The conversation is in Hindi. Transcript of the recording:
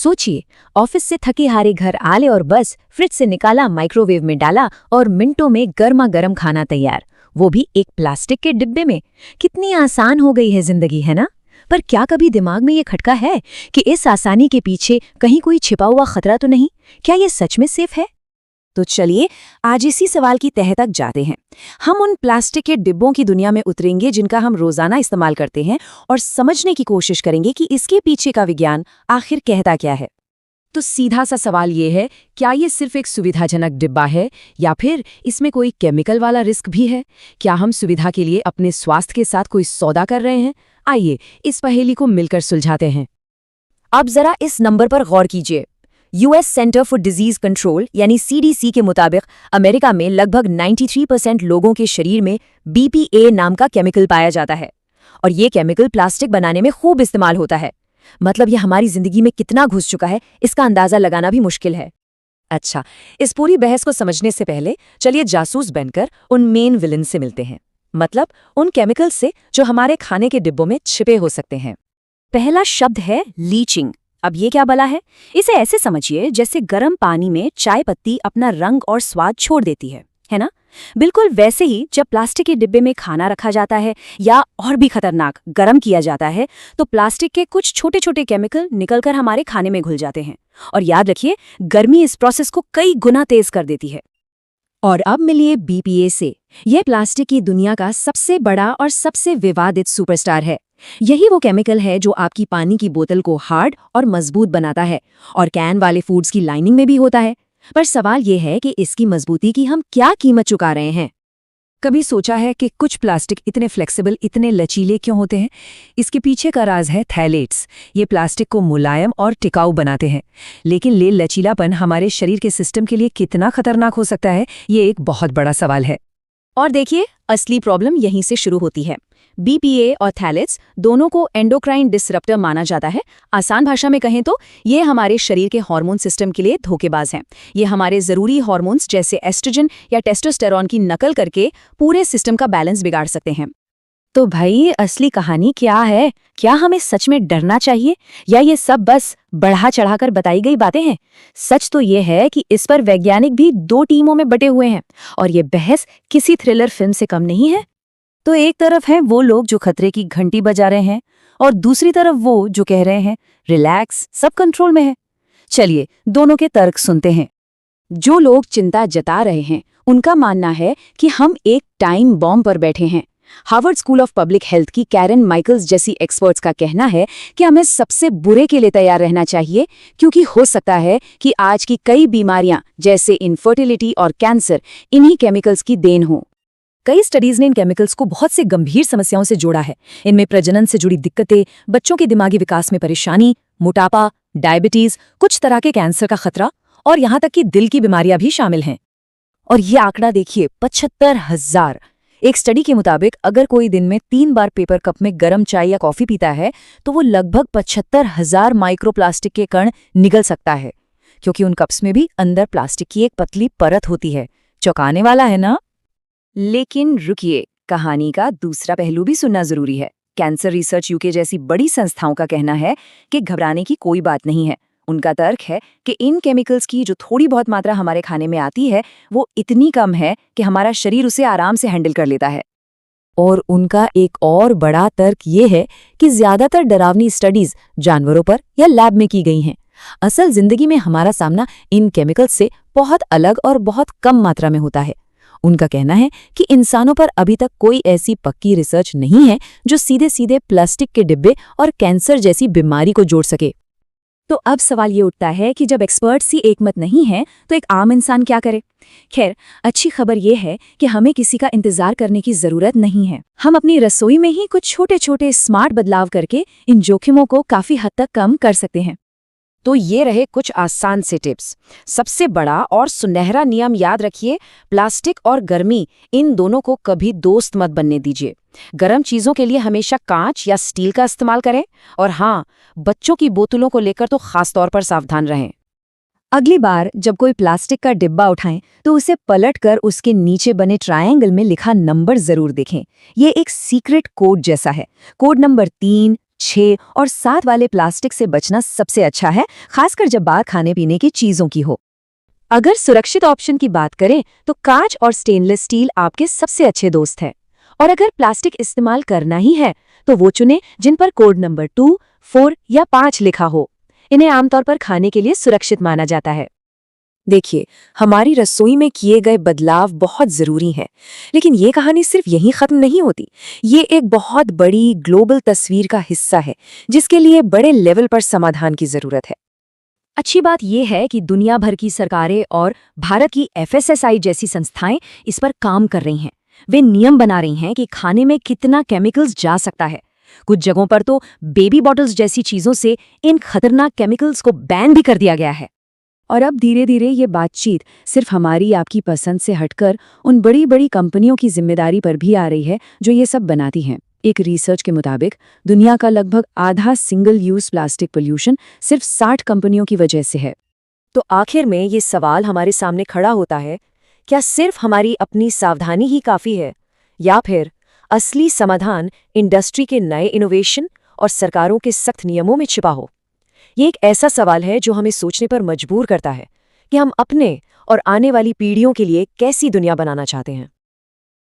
सोचिए, ऑफिस से थके हारे घर आले और बस फ्रिज से निकाला, माइक्रोवेव में डाला और मिनटों में गर्मा गर्म खाना तैयार, वो भी एक प्लास्टिक के डिब्बे में। कितनी आसान हो गई है जिंदगी, है ना? पर क्या कभी दिमाग में ये खटका है कि इस आसानी के पीछे कहीं कोई छिपा हुआ खतरा तो नहीं? क्या ये सच में सेफ है? तो चलिए आज इसी सवाल की तह तक जाते हैं। हम उन प्लास्टिक के डिब्बों की दुनिया में उतरेंगे जिनका हम रोजाना इस्तेमाल करते हैं और समझने की कोशिश करेंगे कि इसके पीछे का विज्ञान आखिर कहता क्या है। तो सीधा सा सवाल ये है, क्या ये सिर्फ एक सुविधाजनक डिब्बा है या फिर इसमें कोई केमिकल वाला रिस्क भी है? क्या हम सुविधा के लिए अपने स्वास्थ्य के साथ कोई सौदा कर रहे हैं? आइए इस पहेली को मिलकर सुलझाते हैं। अब जरा इस नंबर पर गौर कीजिए। US centre for disease control यानी सीडीसी के मुताबिक अमेरिका में लगभग 93% लोगों के शरीर में बीपीए नाम का केमिकल पाया जाता है और ये केमिकल प्लास्टिक बनाने में खूब इस्तेमाल होता है। मतलब ये हमारी जिंदगी में कितना घुस चुका है, इसका अंदाजा लगाना भी मुश्किल है। अच्छा, इस पूरी बहस को समझने से पहले चलिए जासूस बनकर उन मेन विलन से मिलते हैं, मतलब उन केमिकल से जो हमारे खाने के डिब्बों में छिपे हो सकते हैं। पहला शब्द है लीचिंग। अब ये क्या बला है? इसे ऐसे समझिए जैसे गर्म पानी में चाय पत्ती अपना रंग और स्वाद छोड़ देती है ना? बिल्कुल वैसे ही जब प्लास्टिक के डिब्बे में खाना रखा जाता है या और भी खतरनाक गर्म किया जाता है तो प्लास्टिक के कुछ छोटे छोटे केमिकल निकलकर हमारे खाने में घुल जाते हैं। और याद रखिए, गर्मी इस प्रोसेस को कई गुना तेज कर देती है। और अब मिलिए बीपीए से। यह प्लास्टिक की दुनिया का सबसे बड़ा और सबसे विवादित सुपरस्टार है। यही वो केमिकल है जो आपकी पानी की बोतल को हार्ड और मजबूत बनाता है और कैन वाले फूड्स की लाइनिंग में भी होता है। पर सवाल ये है कि इसकी मजबूती की हम क्या कीमत चुका रहे हैं? कभी सोचा है कि कुछ प्लास्टिक इतने फ्लेक्सिबल, इतने लचीले क्यों होते हैं? इसके पीछे का राज है थैलेट्स। ये प्लास्टिक को मुलायम और टिकाऊ बनाते हैं, लेकिन ये लचीलापन हमारे शरीर के सिस्टम के लिए कितना खतरनाक हो सकता है, ये एक बहुत बड़ा सवाल है। और देखिए, असली प्रॉब्लम यहीं से शुरू होती है। बीपीए और थैलेट्स दोनों को एंडोक्राइन डिसरप्टर माना जाता है। आसान भाषा में कहें तो ये हमारे शरीर के हार्मोन सिस्टम के लिए धोखेबाज हैं। ये हमारे ज़रूरी हार्मोन्स जैसे एस्ट्रोजन या टेस्टोस्टेरोन की नकल करके पूरे सिस्टम का बैलेंस बिगाड़ सकते हैं। तो भाई, असली कहानी क्या है? क्या हमें सच में डरना चाहिए या ये सब बस बढ़ा चढ़ाकर बताई गई बातें हैं? सच तो ये है कि इस पर वैज्ञानिक भी दो टीमों में बटे हुए हैं और ये बहस किसी थ्रिलर फिल्म से कम नहीं है। तो एक तरफ हैं वो लोग जो खतरे की घंटी बजा रहे हैं और दूसरी तरफ वो जो कह रहे हैं रिलैक्स, सब कंट्रोल में है। चलिए दोनों के तर्क सुनते हैं। जो लोग चिंता जता रहे हैं उनका मानना है कि हम एक टाइम बॉम्ब पर बैठे हैं। Harvard school of public health की कैरन माइकल्स जैसी एक्सपर्ट्स का कहना है कि हमें सबसे बुरे के लिए तैयार रहना चाहिए, क्योंकि हो सकता है कि आज की कई बीमारियां जैसे इनफर्टिलिटी और कैंसर इन्हीं केमिकल्स की देन हो। कई स्टडीज ने इन केमिकल्स को बहुत से गंभीर समस्याओं से जोड़ा है। इनमें प्रजनन से जुड़ी दिक्कतें, बच्चों के दिमागी विकास में परेशानी, मोटापा, डायबिटीज, कुछ तरह के कैंसर का खतरा और यहाँ तक कि दिल की बीमारियां भी शामिल हैं। और ये आंकड़ा देखिए, 75,000। एक स्टडी के मुताबिक अगर कोई दिन में 3 बार पेपर कप में गर्म चाय या कॉफी पीता है तो वो लगभग 75,000 माइक्रोप्लास्टिक के कण निगल सकता है, क्योंकि उन कप्स में भी अंदर प्लास्टिक की एक पतली परत होती है। चौंकाने वाला है ना? लेकिन रुकिए, कहानी का दूसरा पहलू भी सुनना जरूरी है। कैंसर रिसर्च यूके जैसी बड़ी संस्थाओं का कहना है कि घबराने की कोई बात नहीं है। उनका तर्क है कि इन केमिकल्स की जो थोड़ी बहुत मात्रा हमारे खाने में आती है वो इतनी कम है कि हमारा शरीर उसे आराम से हैंडल कर लेता है। और उनका एक और बड़ा तर्क ये है कि ज्यादातर डरावनी स्टडीज जानवरों पर या लैब में की गई हैं। असल जिंदगी में हमारा सामना इन केमिकल्स से बहुत अलग और बहुत कम मात्रा में होता है। उनका कहना है कि इंसानों पर अभी तक कोई ऐसी पक्की रिसर्च नहीं है जो सीधे सीधे प्लास्टिक के डिब्बे और कैंसर जैसी बीमारी को जोड़ सके। तो अब सवाल ये उठता है कि जब एक्सपर्ट्स ही एकमत नहीं हैं तो एक आम इंसान क्या करे? खैर, अच्छी खबर ये है कि हमें किसी का इंतजार करने की जरूरत नहीं है। हम अपनी रसोई में ही कुछ छोटे छोटे स्मार्ट बदलाव करके इन जोखिमों को काफी हद तक कम कर सकते हैं। तो ये रहे कुछ आसान से टिप्स। सबसे बड़ा और सुनहरा नियम याद रखिए, प्लास्टिक और गर्मी इन दोनों को कभी दोस्त मत बनने दीजिए। गर्म चीजों के लिए हमेशा कांच या स्टील का इस्तेमाल करें और हाँ, बच्चों की बोतलों को लेकर तो खास तौर पर सावधान रहें। अगली बार जब कोई प्लास्टिक का डिब्बा उठाएं तो उसे पलटकर उसके नीचे बने ट्रायंगल में लिखा नंबर जरूर देखें। ये एक सीक्रेट कोड जैसा है। कोड नंबर 3, 6 और 7 वाले प्लास्टिक से बचना सबसे अच्छा है, खासकर जब बात खाने पीने की चीजों की हो। अगर सुरक्षित ऑप्शन की बात करें तो कांच और स्टेनलेस स्टील आपके सबसे अच्छे दोस्त हैं। और अगर प्लास्टिक इस्तेमाल करना ही है तो वो चुनें जिन पर कोड नंबर 2, 4 या 5 लिखा हो। इन्हें आमतौर पर खाने के लिए सुरक्षित माना जाता है। देखिए, हमारी रसोई में किए गए बदलाव बहुत जरूरी हैं, लेकिन ये कहानी सिर्फ यहीं खत्म नहीं होती। ये एक बहुत बड़ी ग्लोबल तस्वीर का हिस्सा है, जिसके लिए बड़े लेवल पर समाधान की जरूरत है। अच्छी बात यह है कि दुनिया भर की सरकारें और भारत की FSSAI जैसी संस्थाएं इस पर काम कर रही हैं। वे नियम बना रही हैं कि खाने में कितना केमिकल्स जा सकता है। कुछ जगहों पर तो बेबी बॉटल्स जैसी चीजों से इन खतरनाक केमिकल्स को बैन भी कर दिया गया है। और अब धीरे धीरे ये बातचीत सिर्फ हमारी आपकी पसंद से हटकर उन बड़ी बड़ी कंपनियों की जिम्मेदारी पर भी आ रही है जो ये सब बनाती हैं। एक रिसर्च के मुताबिक दुनिया का लगभग आधा सिंगल यूज प्लास्टिक पोल्यूशन सिर्फ 60 कंपनियों की वजह से है। तो आखिर में ये सवाल हमारे सामने खड़ा होता है, क्या सिर्फ हमारी अपनी सावधानी ही काफ़ी है, या फिर असली समाधान इंडस्ट्री के नए इनोवेशन और सरकारों के सख्त नियमों में छिपा हो? ये एक ऐसा सवाल है जो हमें सोचने पर मजबूर करता है कि हम अपने और आने वाली पीढ़ियों के लिए कैसी दुनिया बनाना चाहते हैं।